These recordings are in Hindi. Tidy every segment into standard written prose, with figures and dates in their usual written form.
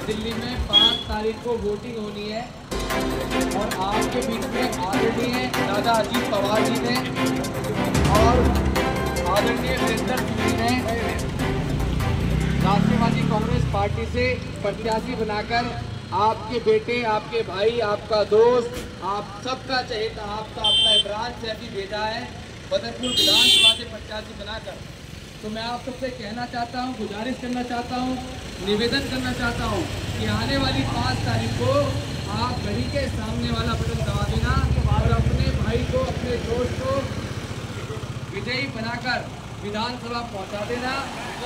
दिल्ली में 5 तारीख को वोटिंग होनी है और आपके बीच में आदरणीय दादा अजीत पवार जी ने और आदरणीय वीरेंद्र सिंह जी ने राष्ट्रवादी कांग्रेस पार्टी से प्रत्याशी बनाकर आपके बेटे, आपके भाई, आपका दोस्त, आप सबका चहेता, आपका अपना इमरान सैफी भेजा है बदरपुर विधानसभा से प्रत्याशी बनाकर। तो मैं आप सबसे कहना चाहता हूं, गुजारिश करना चाहता हूं, निवेदन करना चाहता हूं कि आने वाली 5 तारीख को आप घड़ी के सामने वाला बटन दबा देना और अपने भाई को, अपने दोस्त को विजयी बनाकर विधानसभा पहुंचा देना।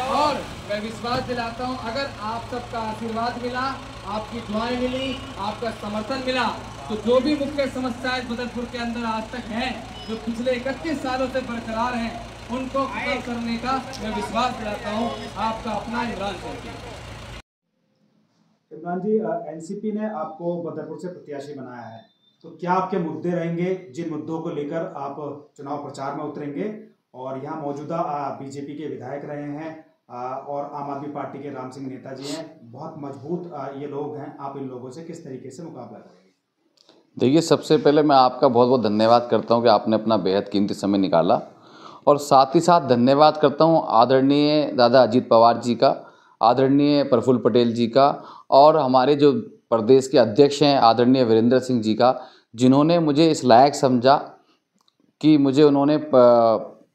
और मैं विश्वास दिलाता हूं, अगर आप सबका आशीर्वाद मिला, आपकी दुआएं मिली, आपका समर्थन मिला, तो जो भी मुख्य समस्याएं बदरपुर के अंदर आज तक हैं, जो पिछले 31 सालों से बरकरार हैं, उनको खत्म करने का मैं विश्वास दिलाता हूं। आपका अपना इमरान सैफी। इमरान जी, एनसीपी ने आपको बदरपुर से प्रत्याशी बनाया है, तो क्या आपके मुद्दे रहेंगे जिन मुद्दों को लेकर आप चुनाव प्रचार में उतरेंगे? और यहाँ मौजूदा बीजेपी के विधायक रहे हैं और आम आदमी पार्टी के राम सिंह नेताजी हैं, बहुत मजबूत ये लोग हैं, आप इन लोगों से किस तरीके से मुकाबला करेंगे? देखिए, सबसे पहले मैं आपका बहुत बहुत धन्यवाद करता हूँ कि आपने अपना बेहद कीमती समय निकाला, और साथ ही साथ धन्यवाद करता हूँ आदरणीय दादा अजीत पवार जी का, आदरणीय प्रफुल्ल पटेल जी का, और हमारे जो प्रदेश के अध्यक्ष हैं आदरणीय वीरेंद्र सिंह जी का, जिन्होंने मुझे इस लायक समझा कि मुझे उन्होंने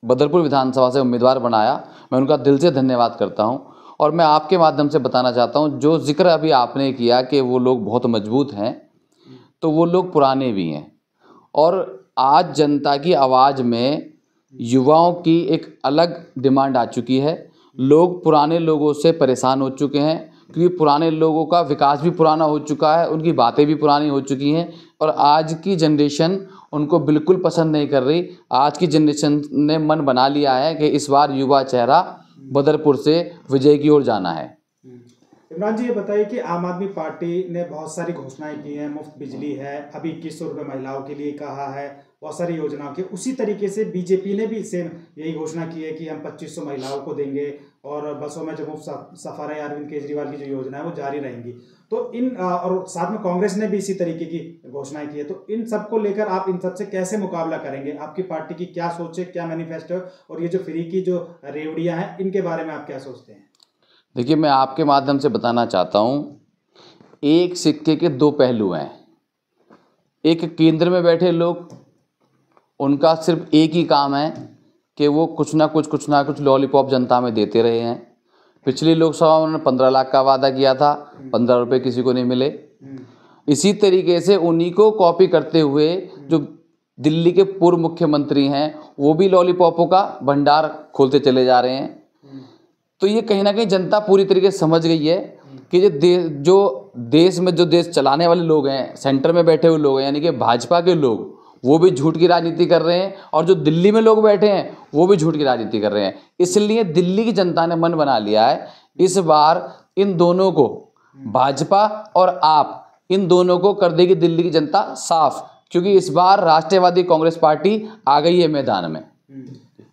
बदरपुर विधानसभा से उम्मीदवार बनाया। मैं उनका दिल से धन्यवाद करता हूं। और मैं आपके माध्यम से बताना चाहता हूं, जो जिक्र अभी आपने किया कि वो लोग बहुत मजबूत हैं, तो वो लोग पुराने भी हैं। और आज जनता की आवाज़ में युवाओं की एक अलग डिमांड आ चुकी है। लोग पुराने लोगों से परेशान हो चुके हैं, क्योंकि पुराने लोगों का विकास भी पुराना हो चुका है, उनकी बातें भी पुरानी हो चुकी हैं, और आज की जनरेशन उनको बिल्कुल पसंद नहीं कर रही। आज की जनरेशन ने मन बना लिया है कि इस बार युवा चेहरा बदरपुर से विजय की ओर जाना है। इमरान जी, ये बताइए कि आम आदमी पार्टी ने बहुत सारी घोषणाएं की हैं, मुफ्त बिजली है, अभी 2100 रुपये महिलाओं के लिए कहा है, बहुत सारी योजनाओं की। उसी तरीके से बीजेपी ने भी सेम यही घोषणा की है कि हम 2500 महिलाओं को देंगे और बसों में जो मुफ्त सफर है, अरविंद केजरीवाल की जो योजना है वो जारी रहेंगी। तो इन और साथ में कांग्रेस ने भी इसी तरीके की घोषणाएं की है, तो इन सबको लेकर आप इन सबसे कैसे मुकाबला करेंगे? आपकी पार्टी की क्या सोच है, क्या मैनिफेस्टो है, और ये जो फ्री की जो रेवड़ियाँ हैं, इनके बारे में आप क्या सोचते हैं? देखिए, मैं आपके माध्यम से बताना चाहता हूँ, एक सिक्के के दो पहलू हैं। एक केंद्र में बैठे लोग, उनका सिर्फ एक ही काम है कि वो कुछ ना कुछ लॉलीपॉप जनता में देते रहे हैं। पिछली लोकसभा में उन्होंने 15 लाख का वादा किया था, 15 रुपये किसी को नहीं मिले। इसी तरीके से उन्हीं को कॉपी करते हुए जो दिल्ली के पूर्व मुख्यमंत्री हैं, वो भी लॉलीपॉपों का भंडार खोलते चले जा रहे हैं। तो ये कहीं ना कहीं जनता पूरी तरीके से समझ गई है कि जो देश में जो देश चलाने वाले लोग हैं, सेंटर में बैठे हुए लोग हैं, यानी कि भाजपा के लोग, वो भी झूठ की राजनीति कर रहे हैं, और जो दिल्ली में लोग बैठे हैं वो भी झूठ की राजनीति कर रहे हैं। इसलिए दिल्ली की जनता ने मन बना लिया है, इस बार इन दोनों को, भाजपा और आप, इन दोनों को कर देगी दिल्ली की जनता साफ, क्योंकि इस बार राष्ट्रवादी कांग्रेस पार्टी आ गई है मैदान में।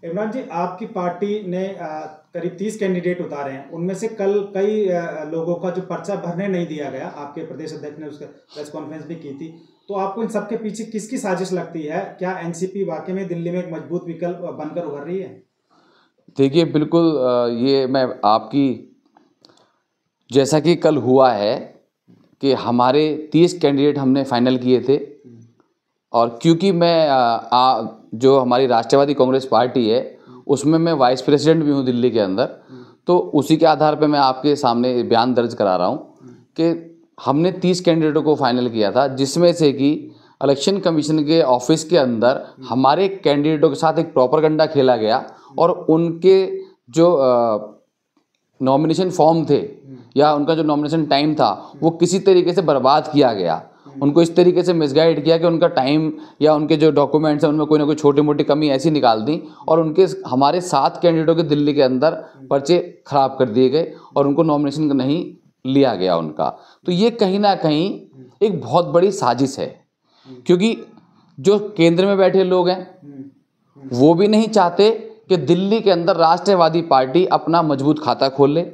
इमरान जी, आपकी पार्टी ने करीब 30 कैंडिडेट उतारे हैं, उनमें से कल कई लोगों का जो पर्चा भरने नहीं दिया गया, आपके प्रदेश अध्यक्ष ने उसका प्रेस कॉन्फ्रेंस भी की थी, तो आपको इन सबके पीछे किसकी साजिश लगती है? क्या एनसीपी वाकई में दिल्ली में एक मजबूत विकल्प बनकर उभर रही है? देखिए, बिल्कुल, ये मैं आपकी, जैसा कि कल हुआ है कि हमारे 30 कैंडिडेट हमने फाइनल किए थे, और क्योंकि मैं जो हमारी राष्ट्रवादी कांग्रेस पार्टी है उसमें मैं वाइस प्रेसिडेंट भी हूँ दिल्ली के अंदर, तो उसी के आधार पे मैं आपके सामने बयान दर्ज करा रहा हूँ कि हमने 30 कैंडिडेटों को फाइनल किया था, जिसमें से कि इलेक्शन कमीशन के ऑफिस के अंदर हमारे कैंडिडेटों के साथ एक प्रोपेगेंडा खेला गया, और उनके जो नॉमिनेशन फॉर्म थे या उनका जो नॉमिनेशन टाइम था वो किसी तरीके से बर्बाद किया गया। उनको इस तरीके से मिसगाइड किया कि उनका टाइम या उनके जो डॉक्यूमेंट्स हैं उनमें कोई ना कोई छोटी मोटी कमी ऐसी निकाल दी, और उनके हमारे 7 कैंडिडेटों के दिल्ली के अंदर पर्चे खराब कर दिए गए और उनको नॉमिनेशन नहीं लिया गया उनका। तो ये कहीं ना कहीं एक बहुत बड़ी साजिश है, क्योंकि जो केंद्र में बैठे लोग हैं वो भी नहीं चाहते कि दिल्ली के अंदर राष्ट्रवादी पार्टी अपना मजबूत खाता खोल ले,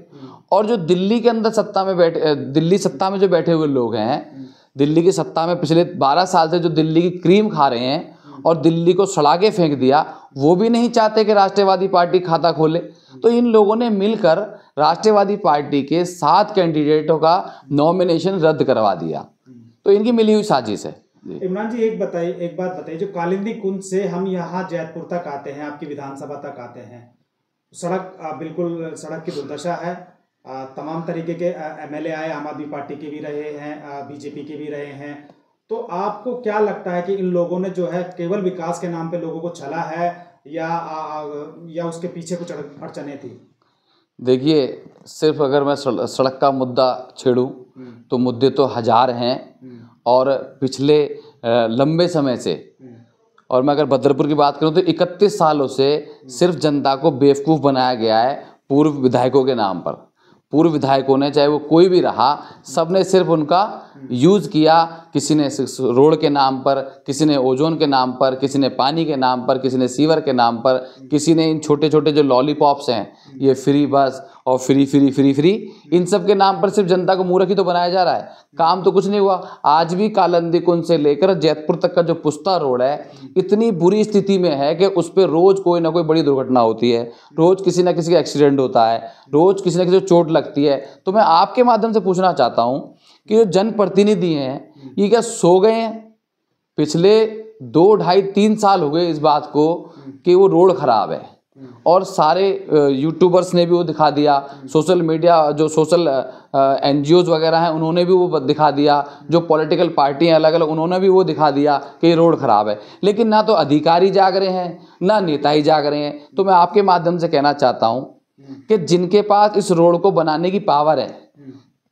और जो दिल्ली के अंदर सत्ता में बैठे, दिल्ली सत्ता में जो बैठे हुए लोग हैं, दिल्ली की सत्ता में पिछले 12 साल से जो दिल्ली की क्रीम खा रहे हैं और दिल्ली को सड़ा के फेंक दिया, वो भी नहीं चाहते कि राष्ट्रवादी पार्टी खाता खोले। तो इन लोगों ने मिलकर राष्ट्रवादी पार्टी के 7 कैंडिडेटों का नॉमिनेशन रद्द करवा दिया। तो इनकी मिली हुई साजिश है। इमरान जी एक बात बताइए, जो कालिंदी कुंज से हम यहाँ जैतपुर तक आते हैं, आपकी विधानसभा तक आते हैं, सड़क बिल्कुल सड़क की दुर्दशा है। तमाम तरीके के एमएलए आए, आम आदमी पार्टी के भी रहे हैं, बीजेपी के भी रहे हैं। तो आपको क्या लगता है कि इन लोगों ने जो है केवल विकास के नाम पे लोगों को छला है या उसके पीछे कुछ अड़चने थी? देखिए, सिर्फ अगर मैं सड़क का मुद्दा छेड़ूं तो मुद्दे तो हजार हैं, और पिछले लंबे समय से, और मैं अगर बदरपुर की बात करूं तो 31 सालों से सिर्फ जनता को बेवकूफ़ बनाया गया है पूर्व विधायकों के नाम पर। पूर्व विधायकों ने, चाहे वो कोई भी रहा, सब ने सिर्फ उनका यूज़ किया। किसी ने रोड के नाम पर, किसी ने ओजोन के नाम पर, किसी ने पानी के नाम पर, किसी ने सीवर के नाम पर, किसी ने इन छोटे छोटे जो लॉलीपॉप्स हैं, ये फ्री बस और फ्री फ्री फ्री फ्री, इन सब के नाम पर सिर्फ जनता को मूर्ख ही तो बनाया जा रहा है। काम तो कुछ नहीं हुआ। आज भी कालिंदी कुंज से लेकर जैतपुर तक का जो पुस्ता रोड है इतनी बुरी स्थिति में है कि उस पर रोज़ कोई ना कोई बड़ी दुर्घटना होती है, रोज़ किसी ना किसी का एक्सीडेंट होता है, रोज़ किसी ना किसी को चोट लगती है। तो मैं आपके माध्यम से पूछना चाहता हूँ कि जो जनप्रतिनिधि हैं ये क्या सो गए हैं? पिछले 2, 2.5, 3 साल हो गए इस बात को कि वो रोड खराब है, और सारे यूट्यूबर्स ने भी वो दिखा दिया, सोशल मीडिया जो सोशल NGOs वगैरह हैं उन्होंने भी वो दिखा दिया, जो पॉलिटिकल पार्टी हैं अलग अलग उन्होंने भी वो दिखा दिया कि ये रोड खराब है। लेकिन ना तो अधिकारी जाग रहे हैं, ना नेता ही जाग रहे हैं। तो मैं आपके माध्यम से कहना चाहता हूँ कि जिनके पास इस रोड को बनाने की पावर है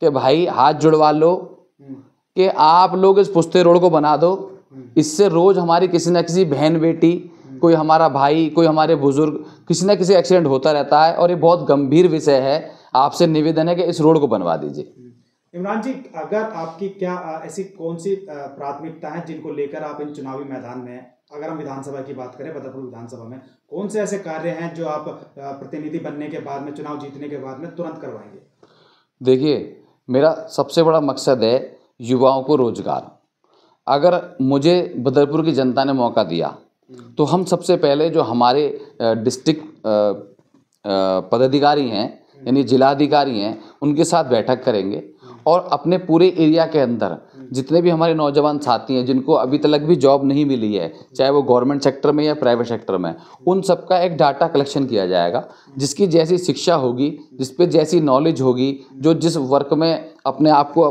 कि भाई हाथ जुड़वा लो कि आप लोग इस पुस्ते रोड को बना दो। इससे रोज़ हमारी किसी न किसी बहन बेटी, कोई हमारा भाई, कोई हमारे बुजुर्ग, किसी न किसी एक्सीडेंट होता रहता है, और ये बहुत गंभीर विषय है। आपसे निवेदन है कि इस रोड को बनवा दीजिए। इमरान जी, अगर आपकी क्या ऐसी कौन सी प्राथमिकता है जिनको लेकर आप इन चुनावी मैदान में, अगर हम विधानसभा की बात करें, बदरपुर विधानसभा में कौन से ऐसे कार्य हैं जो आप प्रतिनिधि बनने के बाद में, चुनाव जीतने के बाद में तुरंत करवाएंगे? देखिए, मेरा सबसे बड़ा मकसद है युवाओं को रोजगार। अगर मुझे बदरपुर की जनता ने मौका दिया तो हम सबसे पहले जो हमारे डिस्ट्रिक्ट पदाधिकारी हैं, यानी जिलाधिकारी हैं, उनके साथ बैठक करेंगे और अपने पूरे एरिया के अंदर जितने भी हमारे नौजवान साथी हैं जिनको अभी तक भी जॉब नहीं मिली है, चाहे वो गवर्नमेंट सेक्टर में या प्राइवेट सेक्टर में, उन सब का एक डाटा कलेक्शन किया जाएगा। जिसकी जैसी शिक्षा होगी, जिस पे जैसी नॉलेज होगी, जो जिस वर्क में अपने आप को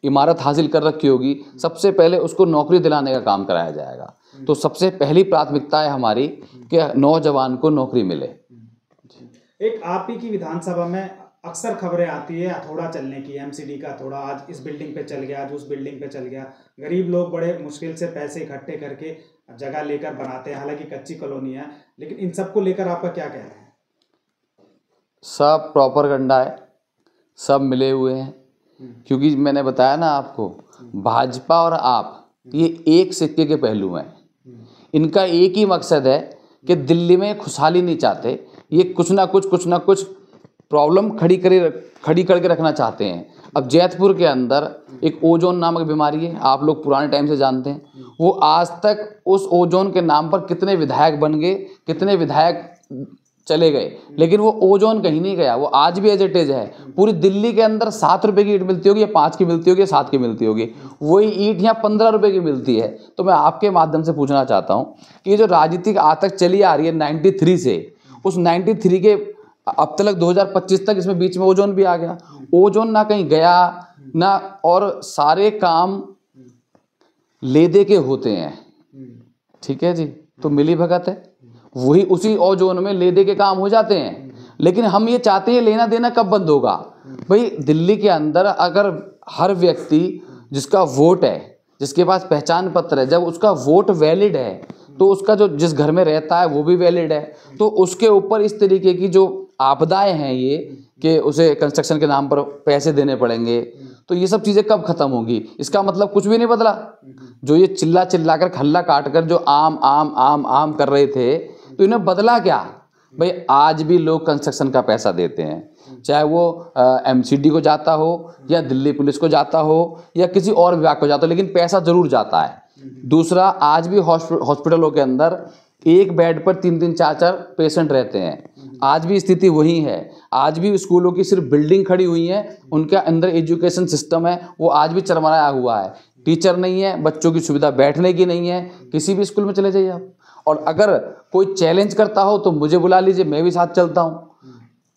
इमारत हासिल कर रखी होगी, सबसे पहले उसको नौकरी दिलाने का काम कराया जाएगा। तो सबसे पहली प्राथमिकता है हमारी कि नौजवान को नौकरी मिले। एक आप ही की विधानसभा में अक्सर खबरें आती है हथौड़ा चलने की, MCD का हथौड़ा आज इस बिल्डिंग पे चल गया, आज उस बिल्डिंग पे चल गया। गरीब लोग बड़े मुश्किल से पैसे इकट्ठे करके जगह लेकर बनाते हैं, हालांकि कच्ची कॉलोनी है, लेकिन इन सबको लेकर आपका क्या कहना है? सब प्रोपेगेंडा है, सब मिले हुए हैं। क्योंकि मैंने बताया ना आपको, भाजपा और आप ये एक सिक्के के पहलू हैं। इनका एक ही मकसद है कि दिल्ली में खुशहाली नहीं चाहते, ये कुछ ना कुछ प्रॉब्लम खड़ी करके रखना चाहते हैं। अब जैतपुर के अंदर एक ओजोन नामक बीमारी है, आप लोग पुराने टाइम से जानते हैं। वो आज तक उस ओजोन के नाम पर कितने विधायक बन गए, कितने विधायक चले गए, लेकिन वो ओजोन कहीं नहीं गया, वो आज भी एज इट इज है। पूरी दिल्ली के अंदर 7 रुपए की ईंट मिलती होगी, या 5 की मिलती होगी, या 7 की मिलती होगी, वही ईंट यहाँ 15 रुपए की मिलती है। तो मैं आपके माध्यम से पूछना चाहता हूँ कि ये जो राजनीतिक आज तक चली आ रही है 93 से, उस 93 के अब तक 2025 तक, इसमें बीच में ओजोन भी आ गया। ओजोन ना कहीं गया ना, और सारे काम ले दे के होते हैं, ठीक है जी। तो मिली भगत है, वही उसी ओजोन में ले दे के काम हो जाते हैं। लेकिन हम ये चाहते हैं लेना देना कब बंद होगा? भाई दिल्ली के अंदर अगर हर व्यक्ति जिसका वोट है, जिसके पास पहचान पत्र है, जब उसका वोट वैलिड है तो उसका जो जिस घर में रहता है वो भी वैलिड है। तो उसके ऊपर इस तरीके की जो आपदाएं हैं ये कि उसे कंस्ट्रक्शन के नाम पर पैसे देने पड़ेंगे, तो ये सब चीज़ें कब खत्म होगी? इसका मतलब कुछ भी नहीं बदला। जो ये चिल्ला चिल्ला कर खल्ला काट कर जो आम आम आम आम कर रहे थे, तो इन्हें बदला क्या? भाई आज भी लोग कंस्ट्रक्शन का पैसा देते हैं, चाहे वो MCD को जाता हो या दिल्ली पुलिस को जाता हो या किसी और विभाग को जाता हो, लेकिन पैसा जरूर जाता है। दूसरा, आज भी हॉस्पिटलों के अंदर एक बेड पर 3-3 4-4 पेशेंट रहते हैं। आज भी स्थिति वही है। आज भी स्कूलों की सिर्फ बिल्डिंग खड़ी हुई है, उनके अंदर एजुकेशन सिस्टम है वो आज भी चरमराया हुआ है। टीचर नहीं है, बच्चों की सुविधा बैठने की नहीं है। किसी भी स्कूल में चले जाइए आप, और अगर कोई चैलेंज करता हो तो मुझे बुला लीजिए, मैं भी साथ चलता हूँ।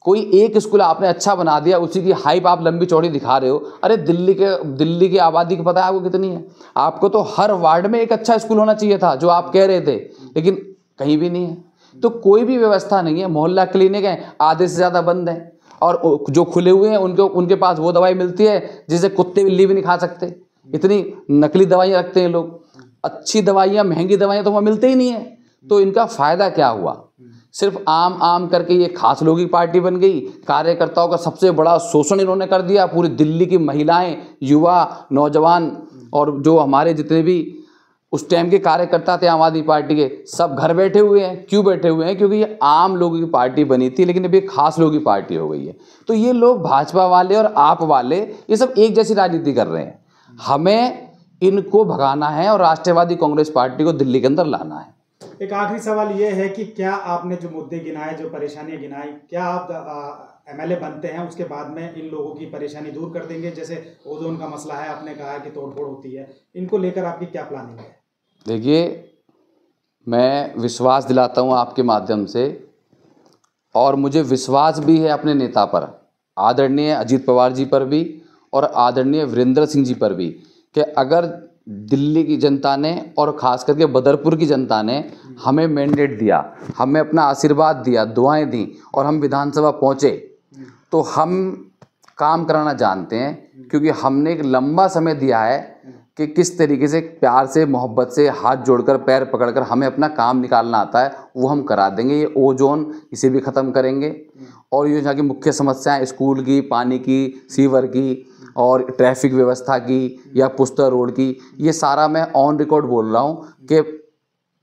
कोई एक स्कूल आपने अच्छा बना दिया, उसी की हाइप आप लंबी चौड़ी दिखा रहे हो। अरे दिल्ली की आबादी को पता है आपको कितनी है? आपको तो हर वार्ड में एक अच्छा स्कूल होना चाहिए था, जो आप कह रहे थे, लेकिन कहीं भी नहीं है। तो कोई भी व्यवस्था नहीं है। मोहल्ला क्लिनिक है, आधे से ज़्यादा बंद हैं, और जो खुले हुए हैं उनके पास वो दवाई मिलती है जिसे कुत्ते बिल्ली भी नहीं खा सकते। इतनी नकली दवाइयाँ रखते हैं लोग। अच्छी दवाइयाँ, महंगी दवाइयाँ तो वहाँ मिलते ही नहीं है। तो इनका फ़ायदा क्या हुआ? सिर्फ आम आम करके ये खास लोगों की पार्टी बन गई। कार्यकर्ताओं का सबसे बड़ा शोषण इन्होंने कर दिया। पूरी दिल्ली की महिलाएं, युवा, नौजवान और जो हमारे जितने भी उस टाइम के कार्यकर्ता थे आम आदमी पार्टी के, सब घर बैठे हुए हैं। क्यों बैठे हुए हैं? क्योंकि ये आम लोगों की पार्टी बनी थी, लेकिन अभी खास लोगों की पार्टी हो गई है। तो ये लोग भाजपा वाले और आप वाले ये सब एक जैसी राजनीति कर रहे हैं। हमें इनको भगाना है और राष्ट्रवादी कांग्रेस पार्टी को दिल्ली के अंदर लाना है। एक आखिरी सवाल ये है कि क्या आपने जो मुद्दे गिनाए, जो परेशानियां गिनाई, क्या आप MLA बनते हैं उसके बाद में इन लोगों की परेशानी दूर कर देंगे? जैसे ओजोन का मसला है, आपने कहा है कि तोड़फोड़ होती है, इनको लेकर आपकी क्या प्लानिंग है? देखिए, मैं विश्वास दिलाता हूँ आपके माध्यम से, और मुझे विश्वास भी है अपने नेता पर, आदरणीय अजीत पवार जी पर भी और आदरणीय वीरेंद्र सिंह जी पर भी, कि अगर दिल्ली की जनता ने और ख़ास करके बदरपुर की जनता ने हमें मैंडेट दिया, हमें अपना आशीर्वाद दिया, दुआएं दी और हम विधानसभा पहुँचे, तो हम काम कराना जानते हैं। क्योंकि हमने एक लंबा समय दिया है कि किस तरीके से प्यार से, मोहब्बत से, हाथ जोड़कर, पैर पकड़कर हमें अपना काम निकालना आता है, वो हम करा देंगे। ये ओजोन, इसे भी ख़त्म करेंगे, और ये यहाँ की मुख्य समस्याएं स्कूल की, पानी की, सीवर की और ट्रैफिक व्यवस्था की या पुस्ता रोड की, ये सारा मैं ऑन रिकॉर्ड बोल रहा हूँ कि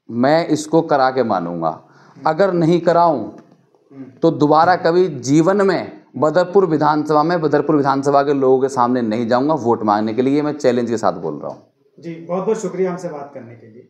मैं इसको करा के मानूंगा। अगर नहीं कराऊं तो दोबारा कभी जीवन में बदरपुर विधानसभा के लोगों के सामने नहीं जाऊंगा वोट मांगने के लिए। मैं चैलेंज के साथ बोल रहा हूँ। जी, बहुत बहुत शुक्रिया हमसे बात करने के लिए।